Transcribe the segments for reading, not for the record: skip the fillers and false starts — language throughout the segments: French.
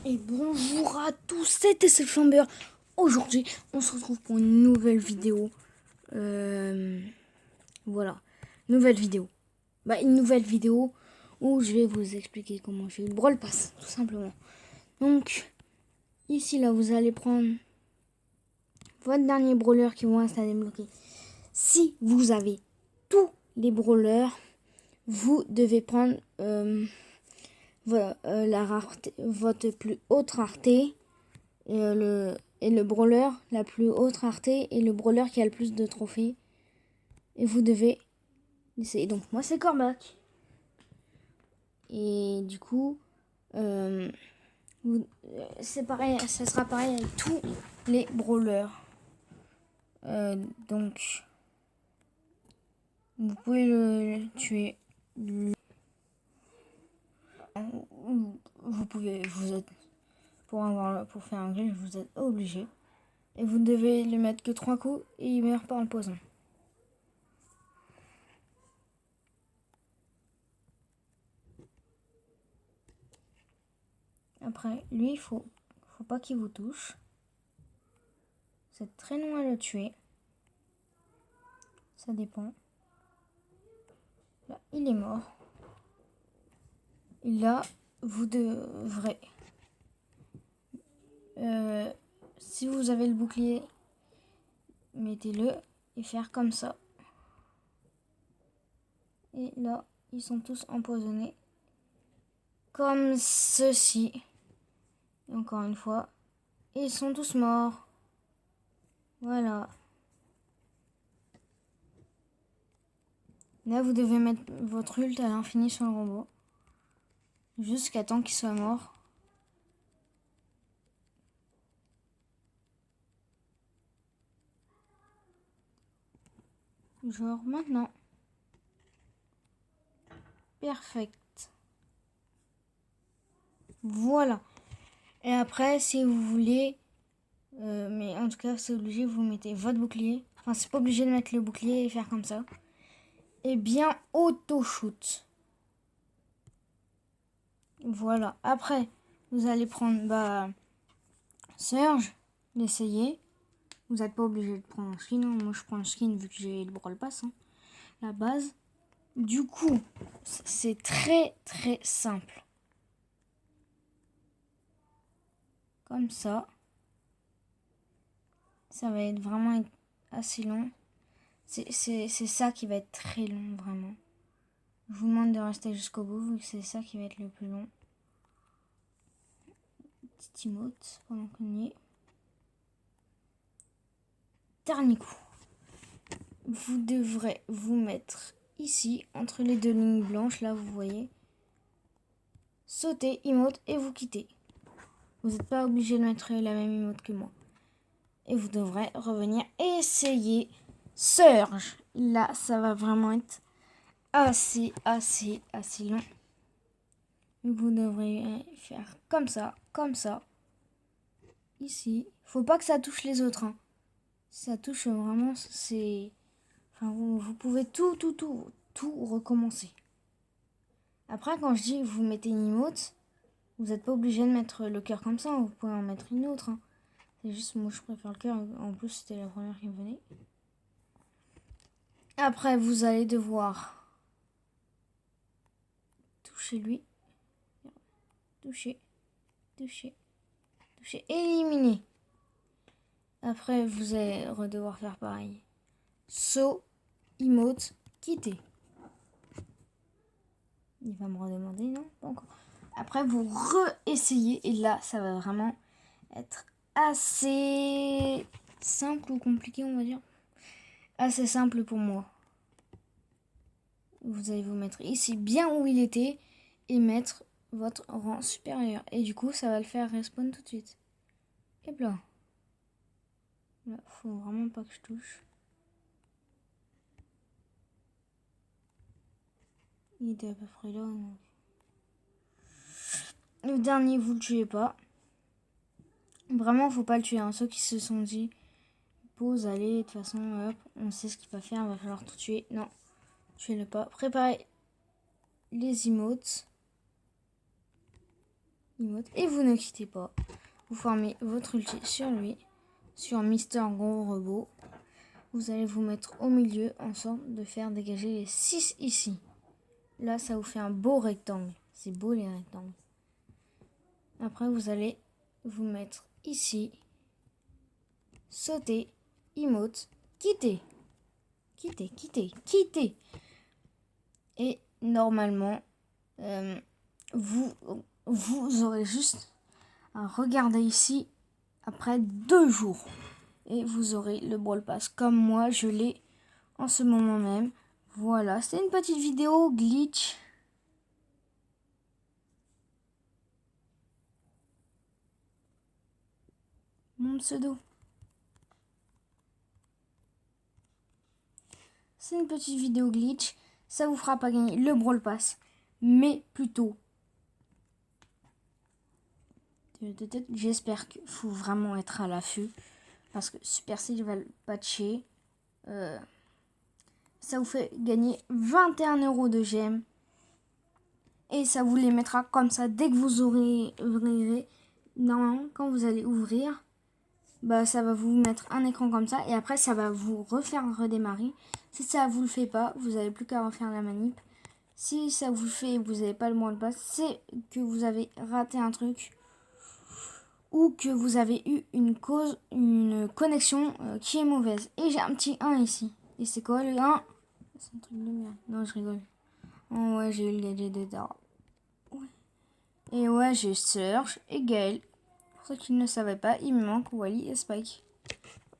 Et bonjour à tous, c'était September. Aujourd'hui, on se retrouve pour une nouvelle vidéo. Voilà, nouvelle vidéo. Une nouvelle vidéo où je vais vous expliquer comment j'ai eu le Brawl Pass, tout simplement. Donc, ici, là, vous allez prendre votre dernier brawler qui vont rester à débloquer. Si vous avez tous les brawlers, vous devez prendre la rareté, votre plus haute rareté et le brawler la plus haute rareté et le brawler qui a le plus de trophées. Et vous devez essayer. Donc moi c'est Cormac. Et du coup, c'est pareil, ça sera pareil avec tous les brawlers. Donc vous pouvez le tuer. Vous êtes pour faire un glitch, vous êtes obligé. Et vous ne devez le mettre que 3 coups et il meurt par le poison. Après, lui, il faut pas qu'il vous touche. C'est très long à le tuer. Ça dépend. Là, il est mort. Et là, vous devrez... si vous avez le bouclier, mettez-le et faire comme ça. Et là, ils sont tous empoisonnés. Comme ceci. Et encore une fois. Et ils sont tous morts. Voilà. Là, vous devez mettre votre ult à l'infini sur le robot. Jusqu'à temps qu'il soit mort. Genre maintenant. Perfect. Voilà. Et après, si vous voulez... mais en tout cas, c'est obligé, vous mettez votre bouclier. Enfin, c'est pas obligé de mettre le bouclier et faire comme ça. Et bien, auto-shoot. Voilà. Après, vous allez prendre Surge, l'essayer. Vous n'êtes pas obligé de prendre un skin. Moi, je prends le skin vu que j'ai le Brawl Pass. La base. Du coup, c'est très très simple. Comme ça. Ça va être vraiment assez long. C'est ça qui va être très long, vraiment. Je vous demande de rester jusqu'au bout, vu que c'est ça qui va être le plus long. Petite emote pendant qu'on y est. Dernier coup. Vous devrez vous mettre ici, entre les deux lignes blanches, là, vous voyez. Sauter, emote, et vous quittez. Vous n'êtes pas obligé de mettre la même emote que moi. Et vous devrez revenir essayer Surge. Là, ça va vraiment être assez long. Vous devrez faire comme ça. Ici. Faut pas que ça touche les autres. Hein. Ça touche vraiment, c'est... Enfin, vous pouvez tout recommencer. Après, quand je dis vous mettez une emote, vous n'êtes pas obligé de mettre le cœur comme ça. Vous pouvez en mettre une autre. Hein. C'est juste, moi, je préfère le cœur. En plus, c'était la première qui me venait. Après, vous allez devoir toucher lui. Toucher. Éliminer. Après, vous allez devoir faire pareil. Saut, emote, quitter. Il va me redemander, non? Pas encore. Après, vous re-essayez. Et là, ça va vraiment être assez simple ou compliqué, on va dire. Assez simple pour moi. Vous allez vous mettre ici, bien où il était. Et mettre votre rang supérieur. Et du coup, ça va le faire respawn tout de suite. Et là. Là, faut vraiment pas que je touche. Il était à peu près là. Donc. Le dernier, vous le tuez pas. Vraiment, faut pas le tuer. Hein. Ceux qui se sont dit pause, allez, de toute façon, hop, on sait ce qu'il va faire, il va falloir tout tuer. Non, tuez-le pas. Préparez les emotes. Et vous ne quittez pas. Vous formez votre ulti sur lui, sur Mister Gros Robot. Vous allez vous mettre au milieu en sorte de faire dégager les 6 ici. Là, ça vous fait un beau rectangle. C'est beau les rectangles. Après, vous allez vous mettre ici. Sauter, emote, quitter. Quitter, quitter, quitter. Et normalement, vous aurez juste à regarder ici après 2 jours. Et vous aurez le Brawl Pass comme moi, je l'ai en ce moment même. Voilà, c'était une petite vidéo glitch. Mon pseudo. C'est une petite vidéo glitch. Ça vous fera pas gagner le Brawl Pass, mais plutôt. J'espère qu'il faut vraiment être à l'affût. Parce que Supercell va le patcher. Ça vous fait gagner 21 € de gemmes. Et ça vous les mettra comme ça dès que vous ouvrirez. Normalement, quand vous allez ouvrir, bah, ça va vous mettre un écran comme ça. Et après, ça va vous refaire redémarrer. Si ça vous le fait pas, vous n'avez plus qu'à refaire la manip. Si ça vous le fait et vous n'avez pas le mot de passe, c'est que vous avez raté un truc. Ou que vous avez eu une connexion qui est mauvaise. Et j'ai un petit 1 ici. Et c'est quoi le 1? C'est un truc de merde. Non, je rigole. Oh ouais, j'ai eu le gadget de Dara. Ouais. Et ouais, j'ai Search et Gale. Pour ceux qui ne savaient pas, il me manque Wally et Spike.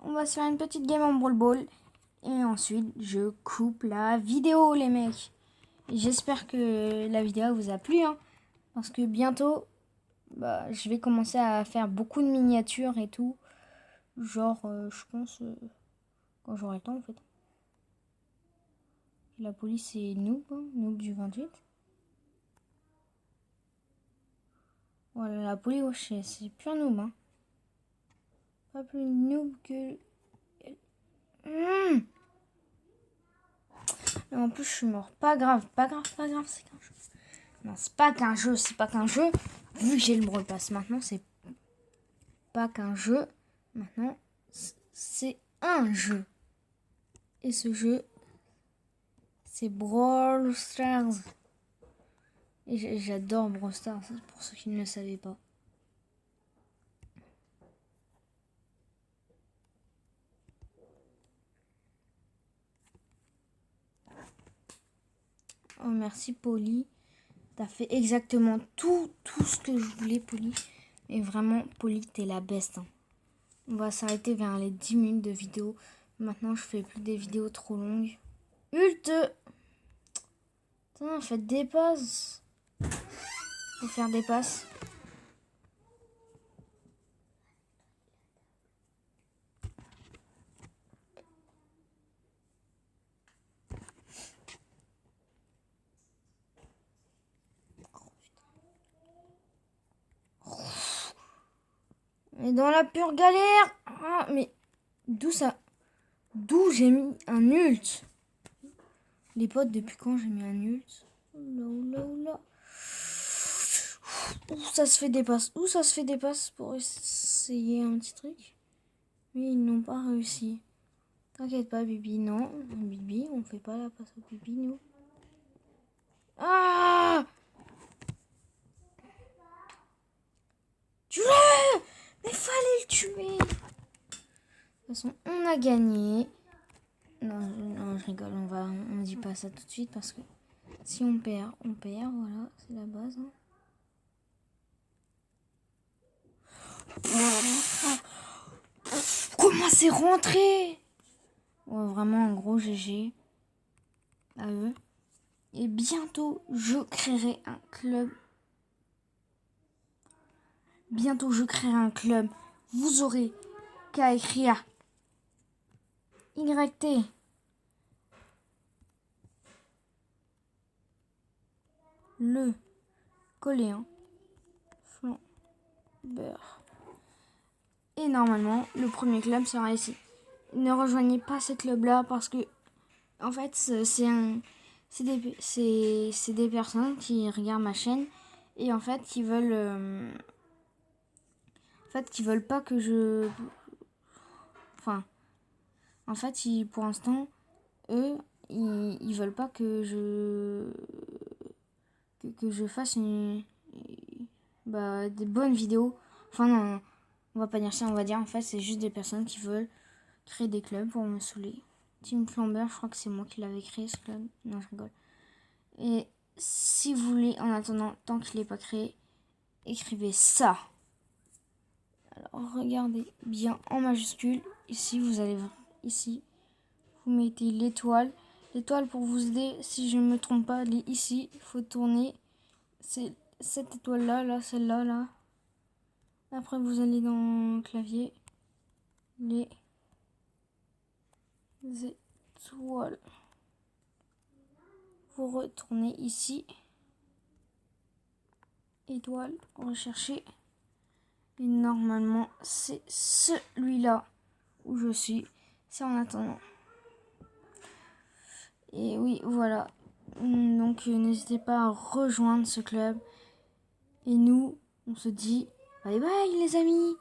On va se faire une petite game en Brawl Ball. Et ensuite, je coupe la vidéo, les mecs. J'espère que la vidéo vous a plu. Hein, parce que bientôt, bah, je vais commencer à faire beaucoup de miniatures et tout. Genre, je pense, quand j'aurai le temps, en fait. La police, c'est Noob, hein, Noob du 28. Voilà, la police, c'est plus un Noob. Hein. Pas plus Noob que... Mais en plus, je suis mort. Pas grave, pas grave, pas grave, c'est qu'un jeu. Non, c'est pas qu'un jeu, c'est pas qu'un jeu. Vu que j'ai le Brawl Pass maintenant, c'est pas qu'un jeu. Maintenant, c'est un jeu. Et ce jeu, c'est Brawl Stars. Et j'adore Brawl Stars, pour ceux qui ne le savaient pas. Oh, merci, Polly. T'as fait exactement tout ce que je voulais, Polly. Et vraiment, Polly, t'es la best. Hein. On va s'arrêter vers les 10 minutes de vidéo. Maintenant, je fais plus des vidéos trop longues. Ult! Putain, faites des passes. Faut faire des passes. Et dans la pure galère. Ah, mais d'où ça? D'où j'ai mis un ult? Les potes, depuis quand j'ai mis un ult? Oula, oula, oula. Où ça se fait des passes? Où ça se fait des passes pour essayer un petit truc? Mais ils n'ont pas réussi. T'inquiète pas, Bibi, non. Bibi, on fait pas la passe au Bibi, nous. Ah! Tue-le! Mais fallait le tuer! De toute façon, on a gagné. Non, je rigole, on dit pas ça tout de suite parce que si on perd, voilà, c'est la base. Hein. Comment c'est rentré? Ouais, vraiment un gros GG à eux. Et bientôt, je créerai un club. Bientôt, je créerai un club. Vous aurez qu'à écrire YT. Le coléen flambeur. Et normalement, le premier club sera ici. ne rejoignez pas ce club-là parce que, en fait, c'est des personnes qui regardent ma chaîne et en fait, qui veulent pas que je, enfin, en fait, pour l'instant, eux, ils veulent pas que je fasse des bonnes vidéos. Enfin, non, on va pas dire ça, on va dire en fait, c'est juste des personnes qui veulent créer des clubs pour me saouler. Team Flambeur, je crois que c'est moi qui l'avais créé ce club. Non, je rigole. Et si vous voulez, en attendant, tant qu'il n'est pas créé, écrivez ça. Alors, regardez bien en majuscule. Ici, vous allez voir. Ici, vous mettez l'étoile. L'étoile, pour vous aider, si je ne me trompe pas, elle est ici. Il faut tourner. C'est cette étoile-là, là, celle-là, là. Après, vous allez dans le clavier. Les étoiles. Vous retournez ici. Étoile, rechercher. Et normalement, c'est celui-là où je suis. C'est en attendant. Et oui, voilà. Donc, n'hésitez pas à rejoindre ce club. Et nous, on se dit bye bye les amis.